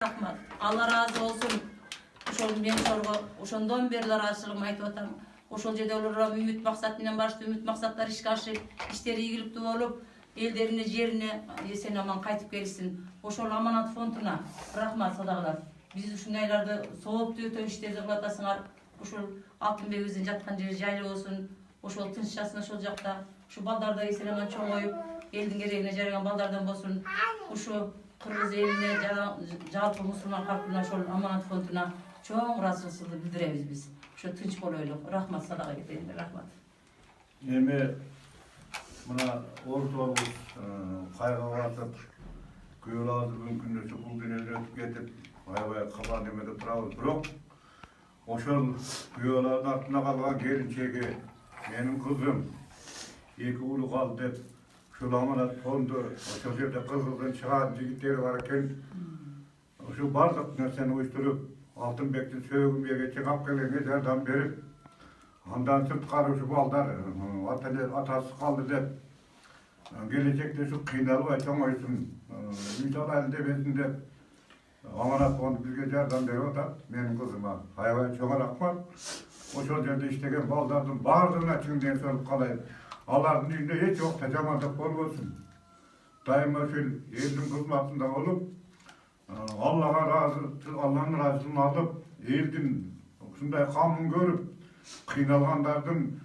Rahmat. Allah razı olsun. Ошол мен ошолго ошондон бери ыраазычылыгымды айтып атам. Ошол жерде олар үмүт максат менен барышты, үмүт максаттар ишке ашып, иштери ийгиликтүү болуп, элдерине, жерине эсен аман кайтып келишсин. Ошол аманат фондуна рахмат садагалар. Биз ушундайларды сооптуу өтө иштерди кылып атасыңар. Ошол Алтынбегибиздин жаткан жери жайлуу болсун. Ошол тынччасын ошол жакта. Ушу балдарды эсен аман чоңоюп, элдин керегине жараган балдардан болсун. Ушу кыргыз элине жалпы мусулман калкына ошол аманат фондуна чоң ыраазычылыгыбызды билдиребиз биз. Ошо тынч болойлу. Рахмат садага кетейин. Рахмат. Эми мына ортобуз кайга батып, күйөөлөрдү мүмкүн нерсе бул дүнүйдөн өтүп кетип, аябай кабан эмеде турабыз. Бирок ошол күйөөлөрдүн артына калган келинчеги, менин кызым, эки уулу калды деп, ушул аманат фонду ошол жерде кыргыздын чыгаан жигиттери бар экен. Ушул бардык нерсени уюштуруп, Алтынбектин сөөгүн мегече кап келгенге жардам берип, андан сырткары ушу балдар атасы калды деп, келечекте ушу кыйналбай чоңойсун, үй салайын дебесин деп, аманат фонду бизге жардам берип атат. Менин кызыма аябай чоң рахмат. Ошол жерде иштеген балдардын баардыгына чын ден соолук каалайм. Алардын үйүндө эч убакта жамандык болбосун. Дайыма ушул элдин кызматында болуп, Алланын ыраазычылыгын алып, элдин ушундай камын көрүп, кыйналгандардын